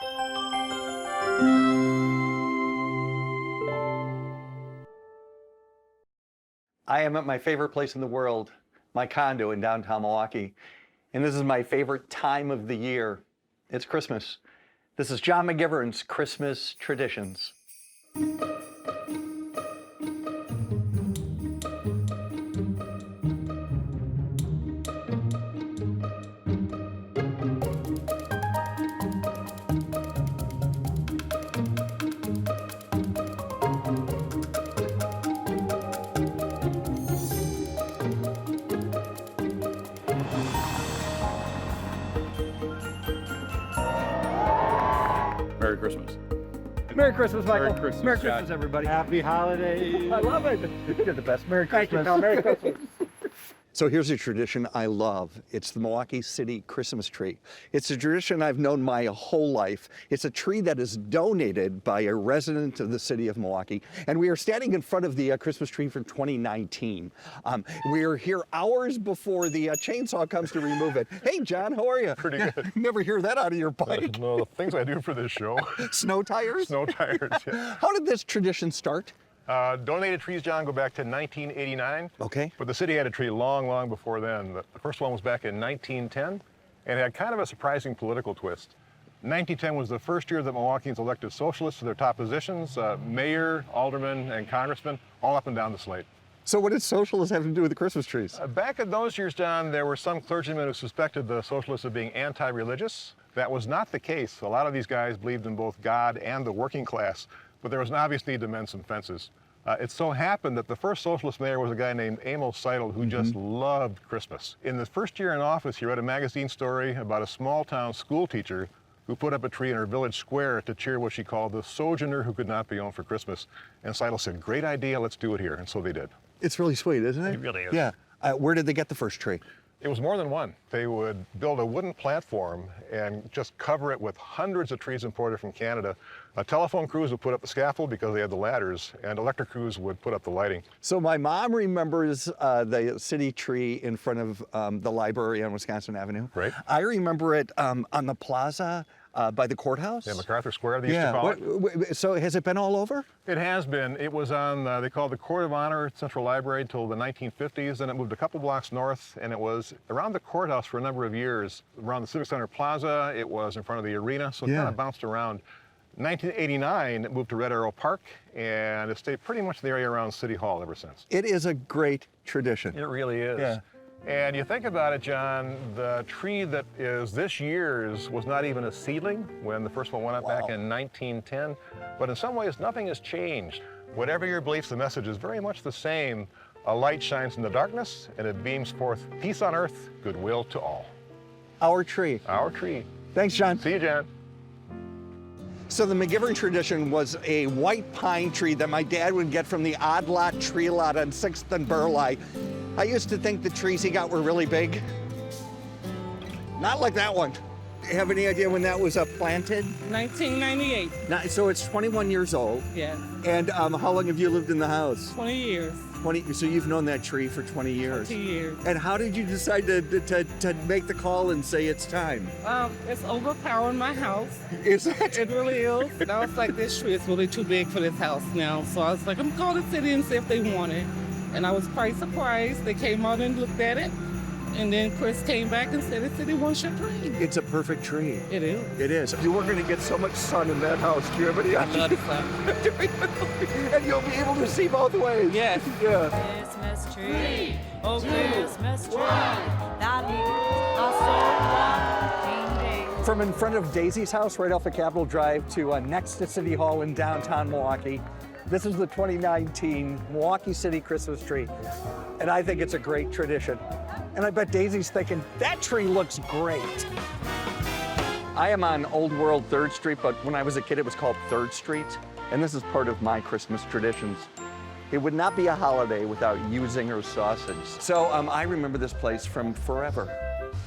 I am at my favorite place in the world, my condo in downtown Milwaukee. And this is my favorite time of the year. It's Christmas. This is John McGivern's Christmas Traditions. Merry Christmas. Merry Christmas, Michael. Merry Christmas, Merry John. Christmas, everybody. Happy holidays. I love it. You're the best. Merry Christmas. Thank you, pal. Merry Christmas. So here's a tradition I love. It's the Milwaukee City Christmas Tree. It's a tradition I've known my whole life. It's a tree that is donated by a resident of the city of Milwaukee. And we are standing in front of the Christmas tree for 2019. We are here hours before the chainsaw comes to remove it. Hey, John, how are you? Pretty good. Never hear that out of your bike. No, the things I do for this show. Snow tires? Snow tires, yeah. How did this tradition start? Donated trees, John, go back to 1989. Okay. But the city had a tree long, long before then. The first one was back in 1910, and it had kind of a surprising political twist. 1910 was the first year that Milwaukeeans elected socialists to their top positions, mayor, alderman, and congressman, all up and down the slate. So what did socialists have to do with the Christmas trees? Back in those years, John, there were some clergymen who suspected the socialists of being anti-religious. That was not the case. A lot of these guys believed in both God and the working class, but there was an obvious need to mend some fences. It so happened that the first socialist mayor was a guy named Amos Seidel who just loved Christmas. In the first year in office, he read a magazine story about a small-town school teacher who put up a tree in her village square to cheer what she called the sojourner who could not be home for Christmas. And Seidel said, great idea, let's do it here. And so they did. It's really sweet, isn't it? It really is. Yeah. Where did they get the first tree? It was more than one. They would build a wooden platform and just cover it with hundreds of trees imported from Canada. Telephone crews would put up the scaffold because they had the ladders, and electric crews would put up the lighting. So my mom remembers the city tree in front of the library on Wisconsin Avenue. Right. I remember it on the plaza by the courthouse. Yeah, MacArthur Square, they used to call it. So has it been all over? It has been. It was on, they called the Court of Honor at Central Library until the 1950s, then it moved a couple blocks north, and it was around the courthouse for a number of years. Around the Civic Center Plaza, it was in front of the arena, so it kind of bounced around. 1989, it moved to Red Arrow Park, and it stayed pretty much in the area around City Hall ever since. It is a great tradition. It really is. Yeah. And you think about it, John, the tree that is this year's was not even a seedling when the first one went up back in 1910. But in some ways, nothing has changed. Whatever your beliefs, the message is very much the same. A light shines in the darkness, and it beams forth peace on earth, goodwill to all. Our tree. Our tree. Thanks, John. See you, John. So the McGivern tradition was a white pine tree that my dad would get from the Odd Lot tree lot on 6th and Burleigh. I used to think the trees he got were really big. Not like that one. Have any idea when that was planted? 1998. So it's 21 years old. Yeah, And how long have you lived in the house? 20 years. 20. So you've known that tree for 20 years. 20 years. And how did you decide to make the call and say it's time? It's overpowering my house. Is it? It really is. And I was like, this tree is really too big for this house now. So I was like, I'm calling the city and see if they want it. And I was quite surprised. They came out and looked at it. And then Chris came back and said the city wants your tree. It's a perfect tree. It is. It is. You are going to get so much sun in that house. Do you have any I idea? love the sun. And you'll be able to see both ways. Yes. Yeah. Christmas tree, oh Christmas tree, that leaves us so long. From in front of Daisy's house right off of Capitol Drive to next to City Hall in downtown Milwaukee, this is the 2019 Milwaukee City Christmas Tree. And I think it's a great tradition. And I bet Daisy's thinking, that tree looks great. I am on Old World 3rd Street, but when I was a kid, it was called 3rd Street. And this is part of my Christmas traditions. It would not be a holiday without Usinger sausage. So I remember this place from forever.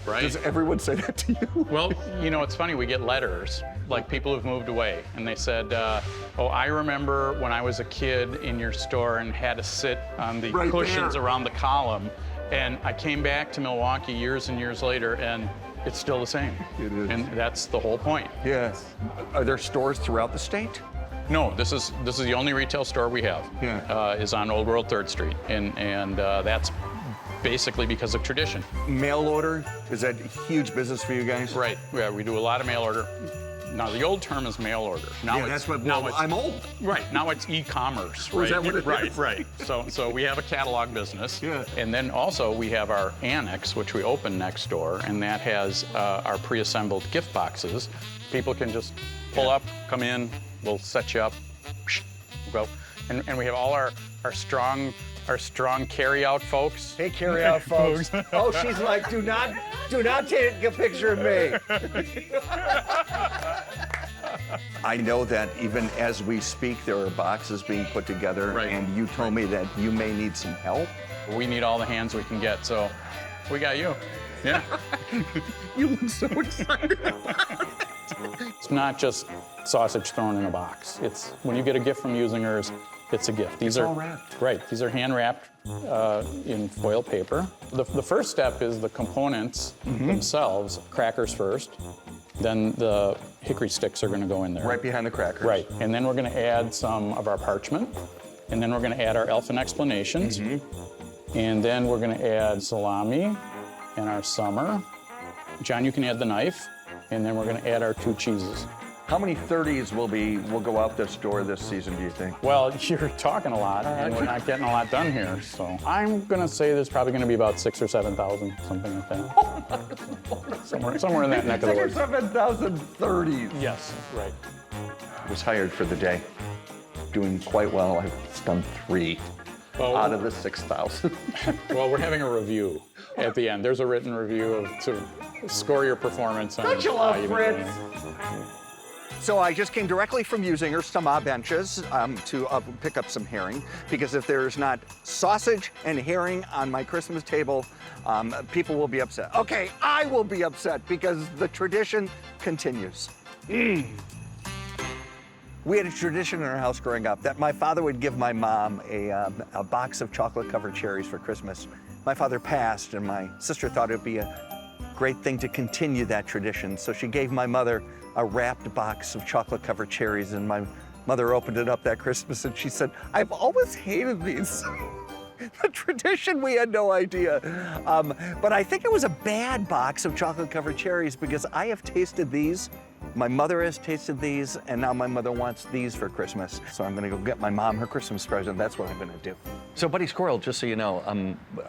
Right. Does everyone say that to you? Well, you know, it's funny, we get letters, like people who've moved away, and they said, oh, I remember when I was a kid in your store and had to sit on the cushions around the column, and I came back to Milwaukee years and years later, and It's still the same. It is. And that's the whole point. Yes. Are there stores throughout the state? No, this is the only retail store we have. Yeah. Is on Old World 3rd Street, and that's basically because of tradition. Mail order, is that huge business for you guys? Right. Yeah, we do a lot of mail order. Now the old term is mail order. Now Yeah, it's, that's what, now well, it's, I'm old. Right. Now it's e-commerce. Oh, Right. is that what it right. is? Right. So we have a catalog business. Yeah. And then also we have our annex, which we open next door, and that has our pre-assembled gift boxes. People can just pull up, come in, we'll set you up, go, and we have all our strong carry-out folks. Hey, carry out, folks. Oh, she's like, do not take a picture of me. I know that even as we speak, there are boxes being put together, Right. and you told me that you may need some help. We need all the hands we can get, so we got you. Yeah. You look so excited. It's not just sausage thrown in a box. It's when you get a gift from Usingers, it's a gift. These are all wrapped. Right. These are hand wrapped in foil paper. The first step is the components themselves. Crackers first, then the hickory sticks are going to go in there. Right behind the crackers. Right. And then we're going to add some of our parchment, and then we're going to add our elfin explanations, and then we're going to add salami and our summer. John, you can add the knife, and then we're going to add our 2 cheeses. How many 30s will go out this door this season, do you think? Well, you're talking a lot, and we're not getting a lot done here. So I'm gonna say there's probably gonna be about 6,000 or 7,000, something like that. Somewhere in that neck of the woods. 7,000 30s. Yes, right. I was hired for the day. Doing quite well. I've done 3 Well, out of the 6,000. well, we're having a review at the end. There's a written review to score your performance on. Don't you love how you've been Fritz? doing. So I just came directly from Usingers to Ma Benches to pick up some herring, because if there's not sausage and herring on my Christmas table, people will be upset. Okay, I will be upset because the tradition continues. We had a tradition in our house growing up that my father would give my mom a box of chocolate-covered cherries for Christmas. My father passed, and my sister thought it would be a great thing to continue that tradition, so she gave my mother a wrapped box of chocolate-covered cherries, and my mother opened it up that Christmas and she said, "I've always hated these." The tradition, we had no idea. But I think it was a bad box of chocolate-covered cherries because I have tasted these, my mother has tasted these, and now my mother wants these for Christmas. So I'm gonna go get my mom her Christmas present. That's what I'm gonna do. So Buddy Squirrel, just so you know,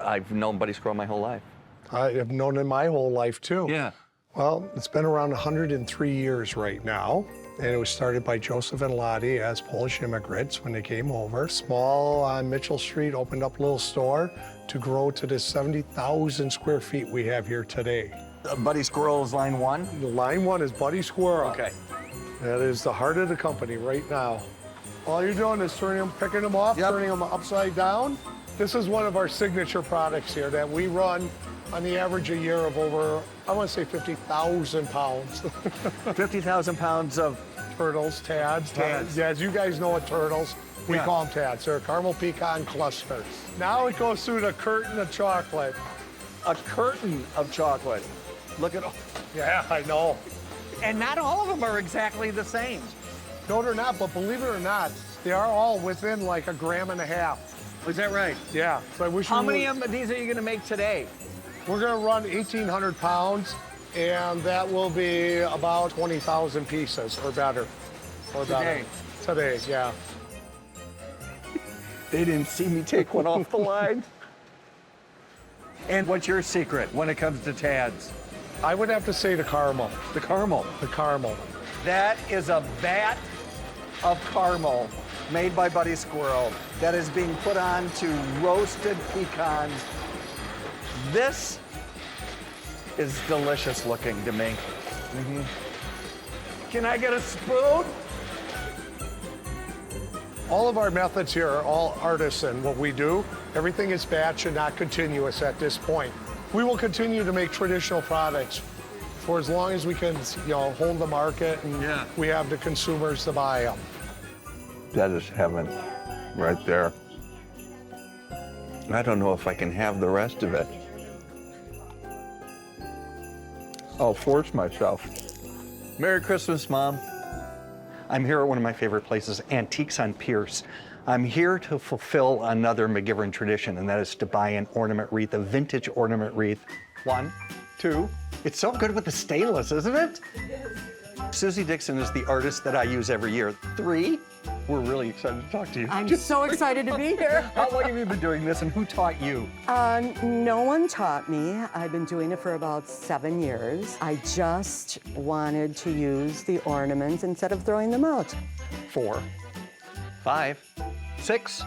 I've known Buddy Squirrel my whole life. I have known him my whole life, too. Yeah. Well, it's been around 103 years right now, and it was started by Joseph and Lottie as Polish immigrants when they came over. Small on Mitchell Street, opened up a little store to grow to the 70,000 square feet we have here today. Buddy Squirrel is line 1? The line 1 is Buddy Squirrel. Okay. That is the heart of the company right now. All you're doing is picking them off, Yep. turning them upside down. This is one of our signature products here that we run on the average a year of over, I want to say 50,000 pounds. 50,000 pounds of Turtles, tads. Tads. Yeah, as you guys know what turtles, we Yeah. call them tads. They're caramel pecan clusters. Now it goes through the curtain of chocolate. a curtain of chocolate. Look at all. Yeah, I know. And not all of them are exactly the same. No, they're not, but believe it or not, they are all within like a gram and a half. Is that right? Yeah, so I wish How we many would- of these are you going to make today? We're gonna run 1,800 pounds, and that will be about 20,000 pieces or better. Or better. Today, yeah. They didn't see me take one off the line. And what's your secret when it comes to Tads? I would have to say the caramel. The caramel. The caramel. That is a vat of caramel made by Buddy Squirrel that is being put on to roasted pecans. This is delicious looking to me. Can I get a spoon? All of our methods here are all artisan, what we do. Everything is batch and not continuous at this point. We will continue to make traditional products for as long as we can, hold the market and Yeah. we have the consumers to buy them. That is heaven right there. I don't know if I can have the rest of it. I'll force myself. Merry Christmas, Mom. I'm here at one of my favorite places, Antiques on Pierce. I'm here to fulfill another McGivern tradition, and that is to buy an ornament wreath, a vintage ornament wreath. 1, 2. It's so good with the stainless, isn't it? Susie Dixon is the artist that I use every year. 3. We're really excited to talk to you. I'm so excited to be here. How long have you been doing this, and who taught you? No one taught me. I've been doing it for about 7 years. I just wanted to use the ornaments instead of throwing them out. 4, 5, 6.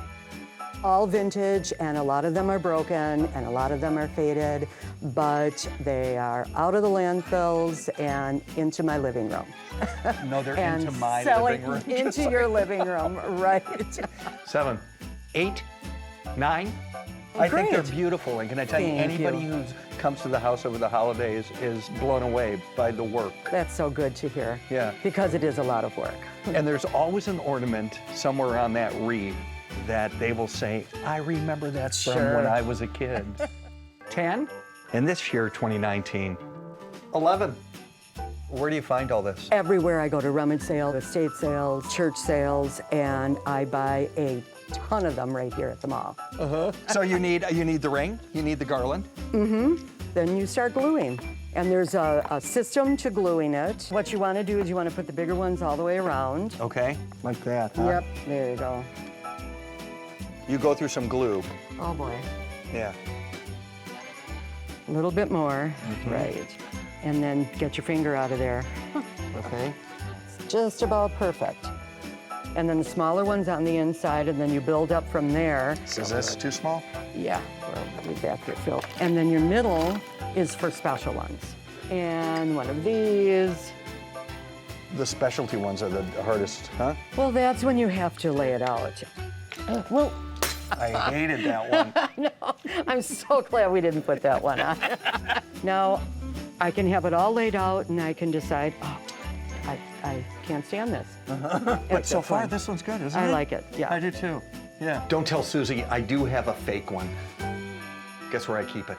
All vintage, and a lot of them are broken, and a lot of them are faded, but they are out of the landfills and into my living room. No, they're And into my selling living room. into your living room, right? 7, 8, 9. I think great. they're beautiful, and can I tell you, Thank anybody you. who comes to the house over the holidays is blown away by the work. That's so good to hear. Yeah. Because it is a lot of work. And there's always an ornament somewhere on that wreath that they will say, I remember that from Sure. when I was a kid. 10, and this year, 2019. 11. Where do you find all this? Everywhere I go to rummage sales, estate sales, church sales, and I buy a ton of them right here at the mall. So you need the ring, you need the garland. Then you start gluing. And there's a system to gluing it. What you want to do is you want to put the bigger ones all the way around. Okay, like that, huh? Yep, there you go. You go through some glue. Oh boy. Yeah. A little bit more, right. And then get your finger out of there. Okay. It's just about perfect. And then the smaller ones on the inside, and then you build up from there. Is this too small? Yeah, we'll leave that here, Phil. And then your middle is for special ones. And one of these. The specialty ones are the hardest, huh? Well, that's when you have to lay it out. Well, I hated that one. no, I'm so glad we didn't put that one on. Now, I can have it all laid out, and I can decide, oh, I can't stand this. But so That's far, fine. this one's good, isn't it? I like it, yeah. I do too. Yeah. Don't tell Susie, I do have a fake one. Guess where I keep it?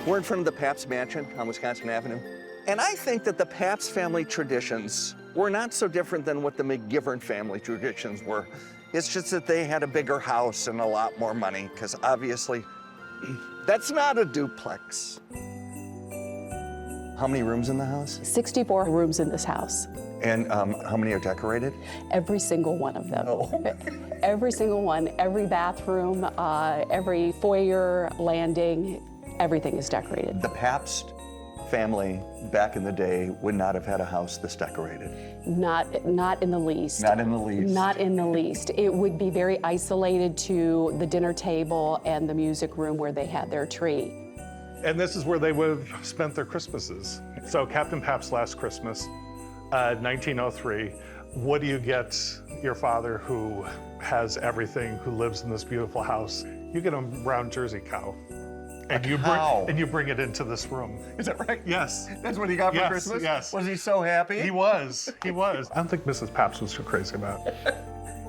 We're in front of the Pabst mansion on Wisconsin Avenue. And I think that the Pabst family traditions were not so different than what the McGivern family traditions were. It's just that they had a bigger house and a lot more money, because obviously, that's not a duplex. How many rooms in the house? 64 rooms in this house. And how many are decorated? Every single one of them. Oh. Every single one, every bathroom, every foyer, landing, everything is decorated. The Pabst family back in the day would not have had a house this decorated. Not in the least. Not in the least. Not in the least. It would be very isolated to the dinner table and the music room where they had their tree. And this is where they would have spent their Christmases. So Captain Pabst last Christmas, 1903, what do you get your father who has everything, who lives in this beautiful house? You get a round Jersey cow. And you bring it into this room. Is that right? Yes. That's what he got for Yes, Christmas? yes. Was he so happy? He was. I don't think Mrs. Pabst was too crazy about it.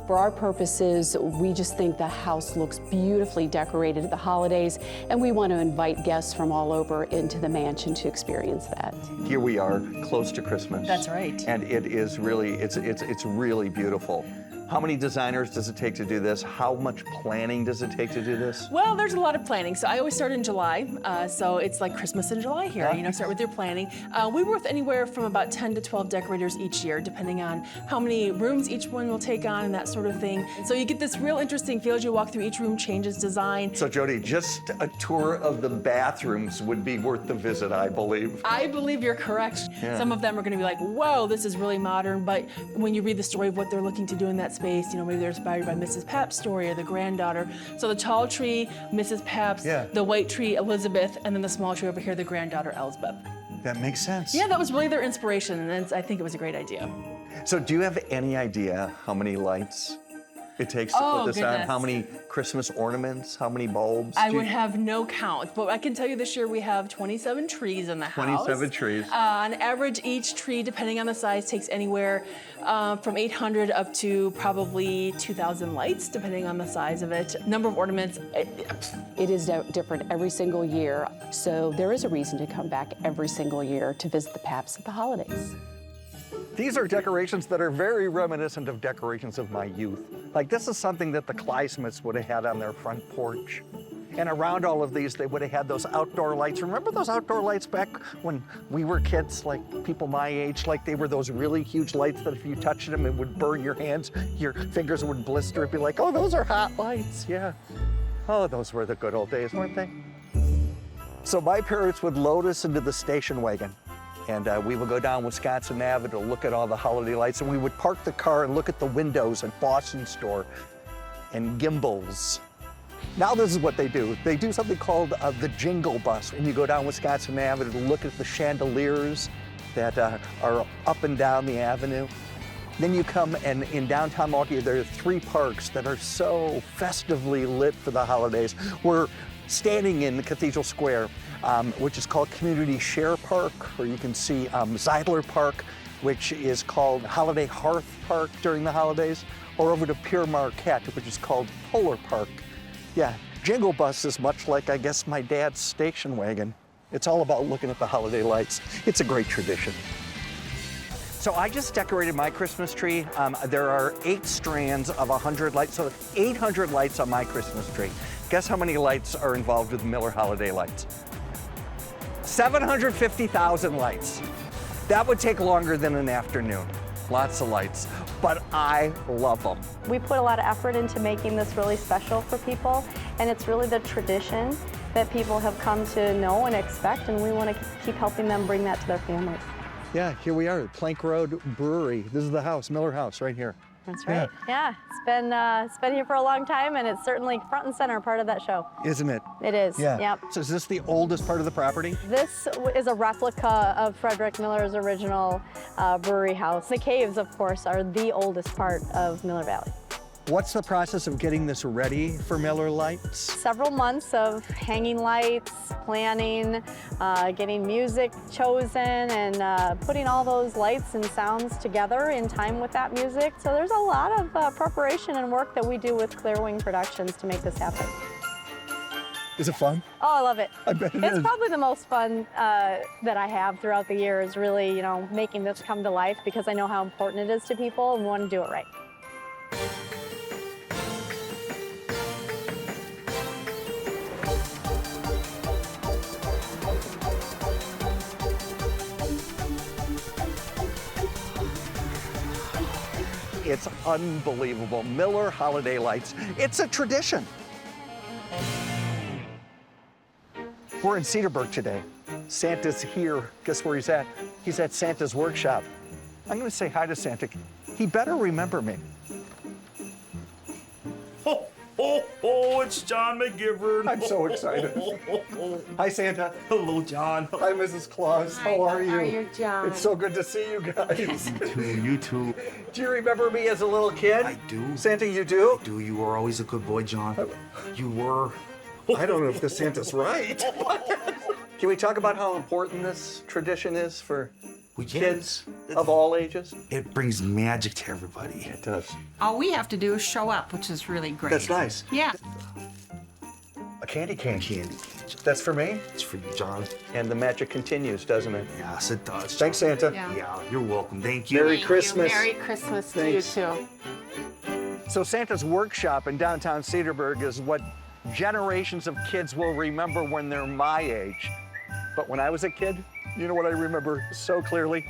For our purposes, we just think the house looks beautifully decorated at the holidays, and we want to invite guests from all over into the mansion to experience that. Here we are, close to Christmas. That's right. And it is really, it's really beautiful. How many designers does it take to do this? How much planning does it take to do this? Well, there's a lot of planning. So I always start in July. So it's like Christmas in July here. You know, start with your planning. We work with anywhere from about 10 to 12 decorators each year, depending on how many rooms each one will take on and that sort of thing. So you get this real interesting feel as you walk through each room, changes design. So Jody, just a tour of the bathrooms would be worth the visit, I believe. I believe you're correct. Yeah. Some of them are going to be like, whoa, this is really modern. But when you read the story of what they're looking to do in that space, you know, maybe they're inspired by Mrs. Pabst's story or the granddaughter. So the tall tree, Mrs. Pabst, Yeah. the white tree, Elizabeth, and then the small tree over here, the granddaughter, Elsbeth. That makes sense. Yeah, that was really their inspiration, and I think it was a great idea. So do you have any idea how many lights it takes to Oh, put this on? goodness. How many Christmas ornaments? How many bulbs? I would have no count, but I can tell you this year we have 27 trees in the house. 27 trees. On average, each tree, depending on the size, takes anywhere from 800 up to probably 2,000 lights, depending on the size of it. Number of ornaments. It is different every single year, so there is a reason to come back every single year to visit the Pabst at the holidays. These are decorations that are very reminiscent of decorations of my youth. Like this is something that the Clysmiths would have had on their front porch. And around all of these, they would have had those outdoor lights. Remember those outdoor lights back when we were kids, like people my age, like they were those really huge lights that if you touched them, it would burn your hands, your fingers would blister. It'd be like, oh, those are hot lights, yeah. Oh, those were the good old days, weren't they? So my parents would load us into the station wagon. And we would go down Wisconsin Avenue to look at all the holiday lights, and we would park the car and look at the windows at Boston Store and gimbals. Now this is what they do. They do something called the Jingle Bus, and you go down Wisconsin Avenue to look at the chandeliers that are up and down the avenue. Then you come, and in downtown Milwaukee, there are 3 parks that are so festively lit for the holidays. We're standing in the Cathedral Square, which is called Community Share Park, or you can see Zeidler Park, which is called Holiday Hearth Park during the holidays, or over to Pier Marquette, which is called Polar Park. Yeah, Jingle Bus is much like, I guess, my dad's station wagon. It's all about looking at the holiday lights. It's a great tradition. So I just decorated my Christmas tree. There are 8 strands of 100 lights, so 800 lights on my Christmas tree. Guess how many lights are involved with Miller Holiday Lights? 750,000 lights. That would take longer than an afternoon. Lots of lights, but I love them. We put a lot of effort into making this really special for people, and it's really the tradition that people have come to know and expect, and we want to keep helping them bring that to their families. Yeah, here we are, Plank Road Brewery. This is the house, Miller House, right here. That's right. Yeah, it's been here for a long time, and it's certainly front and center part of that show. Isn't it? It is. Yeah. Yep. So is this the oldest part of the property? This is a replica of Frederick Miller's original brewery house. The caves, of course, are the oldest part of Miller Valley. What's the process of getting this ready for Miller Lights? Several months of hanging lights, planning, getting music chosen, and putting all those lights and sounds together in time with that music. So there's a lot of preparation and work that we do with Clearwing Productions to make this happen. Is it fun? Oh, I love it. I bet It's probably the most fun that I have throughout the year is really, making this come to life because I know how important it is to people and we want to do it right. It's unbelievable. Miller Holiday Lights. It's a tradition. We're in Cedarburg today. Santa's here. Guess where he's at? He's at Santa's workshop. I'm going to say hi to Santa. He better remember me. Ho, ho, ho, it's John McGivern. I'm so excited. Hi, Santa. Hello, John. Hi, Mrs. Claus. How are you? How are you, John? It's so good to see you guys. You too. Do you remember me as a little kid? I do. Santa, you do? Do you were always a good boy, John? You were. I don't know if this Santa's right. Can we talk about how important this tradition is for kids of all ages? It brings magic to everybody. It does. All we have to do is show up, which is really great. That's nice. Yeah. A candy cane. Candy. That's for me? It's for you, John. And the magic continues, doesn't it? Yes, it does. John. Thanks, Santa. Yeah, you're welcome. Thank you. Merry Christmas. Merry Christmas Thanks. to you, too. So Santa's workshop in downtown Cedarburg is what generations of kids will remember when they're my age. But when I was a kid, you know what I remember so clearly?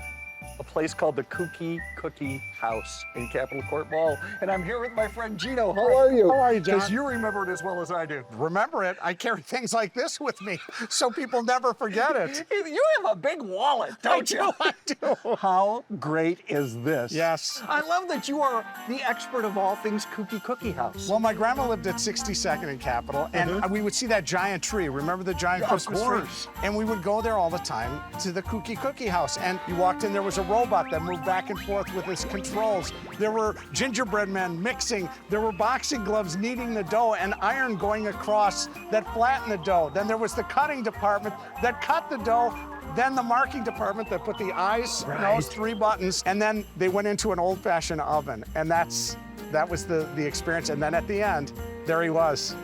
A place called the Kooky Cooky House in Capitol Court Mall. And I'm here with my friend Gino. How are you? How are you, John? Because you remember it as well as I do. Remember it. I carry things like this with me so people never forget it. You have a big wallet, don't you? I do. How great is this? Yes. I love that you are the expert of all things Kooky Cooky House. Well, my grandma lived at 62nd in Capitol, and we would see that giant tree. Remember the giant Christmas tree? And we would go there all the time to the Kooky Cooky House. And you walked in, there was was a robot that moved back and forth with his controls. There were gingerbread men mixing. There were boxing gloves kneading the dough and iron going across that flattened the dough. Then there was the cutting department that cut the dough. Then the marking department that put the eyes, nose, 3 buttons, and then they went into an old-fashioned oven. And that was the experience. And then at the end, there he was.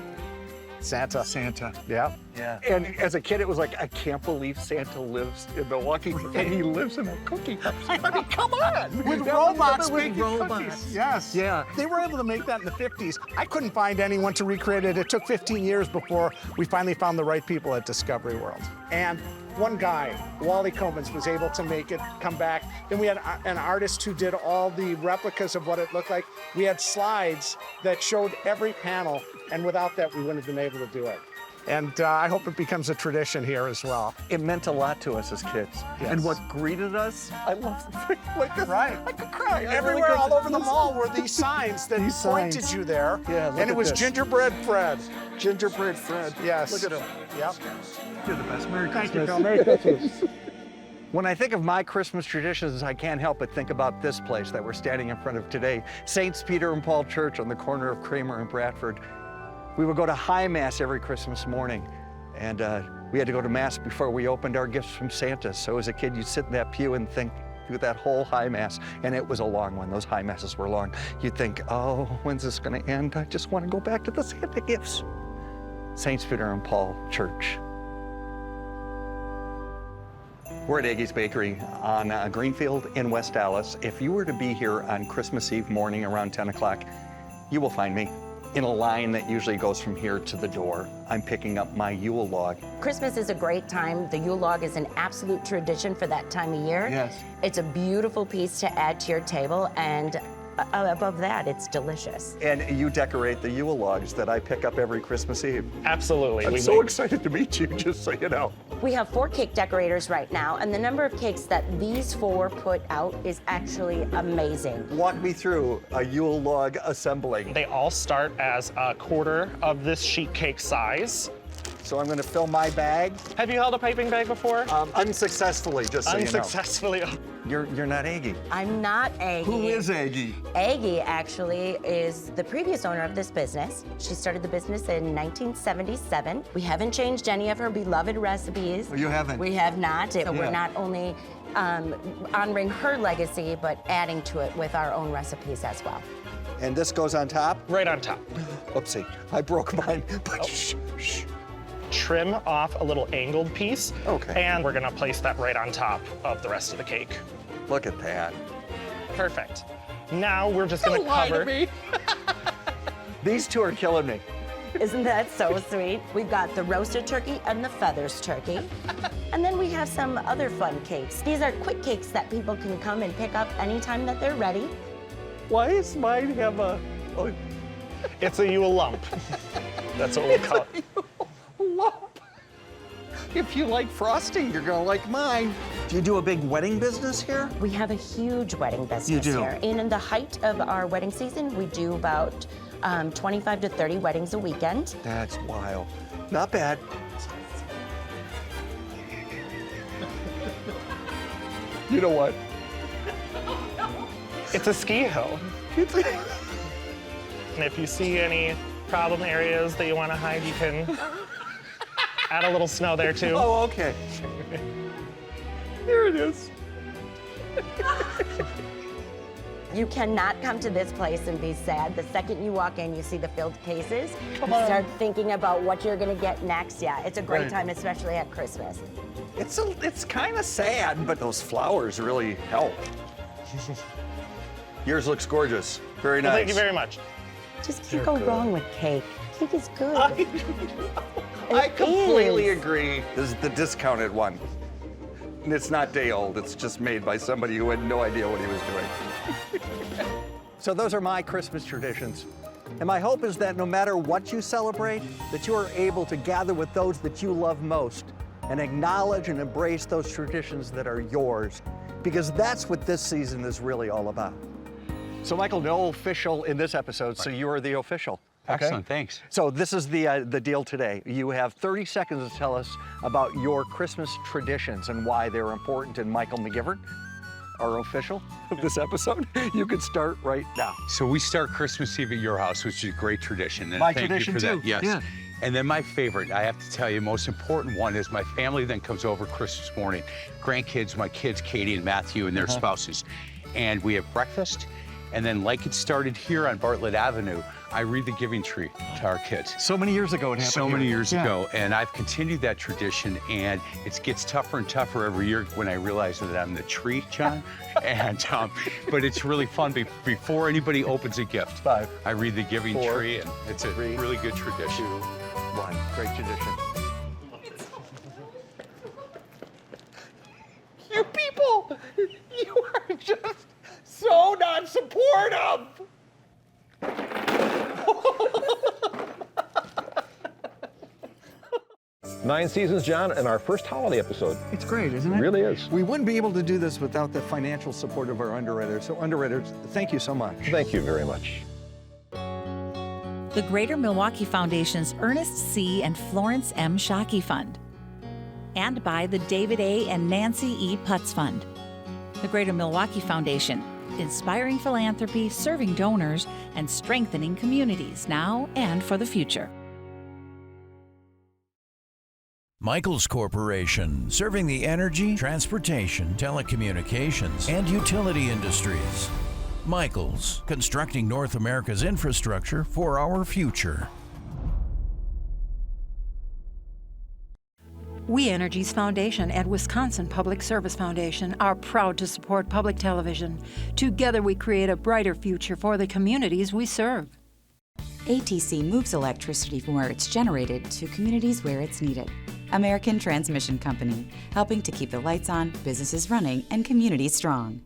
Santa. Santa. Yeah. Yeah. And as a kid, it was like, I can't believe Santa lives in Milwaukee, and he lives in a cookie house. I mean, come on! With robots making robots. cookies. Yes. Yeah. They were able to make that in the 50s. I couldn't find anyone to recreate it. It took 15 years before we finally found the right people at Discovery World. And one guy, Wally Comans, was able to make it come back. Then we had an artist who did all the replicas of what it looked like. We had slides that showed every panel, and without that, we wouldn't have been able to do it. And I hope it becomes a tradition here as well. It meant a lot to us as kids. Yes. And what greeted us, I love the thing like this. Right. I could cry. Everywhere, all over the mall, were these signs that pointed you there. Yeah, look and it at was this. Gingerbread Fred. Gingerbread Fred. Yes. Look at him. Yep. You're the best. Merry Thank Christmas. you, Phil. Merry Christmas. When I think of my Christmas traditions, I can't help but think about this place that we're standing in front of today, Saints Peter and Paul Church on the corner of Kramer and Bradford. We would go to High Mass every Christmas morning, and we had to go to Mass before we opened our gifts from Santa. So as a kid, you'd sit in that pew and think through that whole High Mass, and it was a long one. Those High Masses were long. You'd think, oh, when's this gonna end? I just wanna go back to the Santa gifts. Saints Peter and Paul Church. We're at Aggie's Bakery on Greenfield in West Dallas. If you were to be here on Christmas Eve morning around 10 o'clock, you will find me in a line that usually goes from here to the door. I'm picking up my Yule log. Christmas is a great time. The Yule log is an absolute tradition for that time of year. Yes. It's a beautiful piece to add to your table, and above that, it's delicious. And you decorate the Yule logs that I pick up every Christmas Eve. Absolutely. I'm so excited to meet you, just so you know. We have 4 cake decorators right now, and the number of cakes that these 4 put out is actually amazing. Walk me through a Yule log assembling. They all start as a quarter of this sheet cake size. So I'm gonna fill my bag. Have you held a piping bag before? Unsuccessfully, just so Unsuccessfully. you know. You're not Aggie. I'm not Aggie. Who is Aggie? Aggie actually is the previous owner of this business. She started the business in 1977. We haven't changed any of her beloved recipes. Oh, you haven't? We have not. So Yeah. we're not only honoring her legacy, but adding to it with our own recipes as well. And this goes on top? Right on top. Oopsie, I broke mine, but shh. Trim off a little angled piece. Okay. And we're gonna place that right on top of the rest of the cake. Look at that. Perfect. Now we're just gonna Don't lie to cover. me. These two are killing me. Isn't that so sweet? We've got the roasted turkey and the feathers turkey. And then we have some other fun cakes. These are quick cakes that people can come and pick up anytime that they're ready. Why does mine have a... Oh. It's a Yule lump. That's what we'll call it. Lump. If you like frosting, you're gonna like mine. Do you do a big wedding business here? We have a huge wedding business You do? here. In the height of our wedding season, we do about 25 to 30 weddings a weekend. That's wild. Not bad. You know what? It's a ski hill. And if you see any problem areas that you want to hide, you can add a little snow there too. Oh, okay. Here it is. You cannot come to this place and be sad. The second you walk in, you see the filled cases. Come you on. start thinking about what you're gonna get next. Yeah, it's a great Right. time, especially at Christmas. It's kind of sad, but those flowers really help. Yours looks gorgeous. Very nice. Well, thank you very much. Just They're can't go good. wrong with cake. Cake is good. I It completely is. agree. This is the discounted one. And it's not day old. It's just made by somebody who had no idea what he was doing. So those are my Christmas traditions. And my hope is that no matter what you celebrate, that you are able to gather with those that you love most and acknowledge and embrace those traditions that are yours, because that's what this season is really all about. So Michael, no official in this episode, so you are the official. Okay? Excellent, thanks. So this is the deal today. You have 30 seconds to tell us about your Christmas traditions and why they're important. And Michael McGivern, are official of this episode, you can start right now. So we start Christmas Eve at your house, which is a great tradition. And My thank tradition you for too. that. Yes. Yeah. And then my favorite, I have to tell you, most important one is my family then comes over Christmas morning. Grandkids, my kids, Katie and Matthew and their spouses. And we have breakfast. And then like it started here on Bartlett Avenue, I read the Giving Tree to our kids. So many years ago it happened So here. many years Yeah. ago. And I've continued that tradition, and it gets tougher and tougher every year when I realize that I'm the tree, John. And but it's really fun. Before anybody opens a gift, I read the Giving Tree, and it's a really good tradition. 2, 1, great tradition. You people, you are just so not supportive. 9 seasons, John, and our first holiday episode. It's great, isn't it? It really is. We wouldn't be able to do this without the financial support of our underwriters. So underwriters, thank you so much. Thank you very much. The Greater Milwaukee Foundation's Ernest C. and Florence M. Shockey Fund, and by the David A. and Nancy E. Putz Fund. The Greater Milwaukee Foundation, inspiring philanthropy, serving donors, and strengthening communities now and for the future. Michaels Corporation, serving the energy, transportation, telecommunications, and utility industries. Michaels, constructing North America's infrastructure for our future. We Energies Foundation and Wisconsin Public Service Foundation are proud to support public television. Together we create a brighter future for the communities we serve. ATC moves electricity from where it's generated to communities where it's needed. American Transmission Company, helping to keep the lights on, businesses running, and communities strong.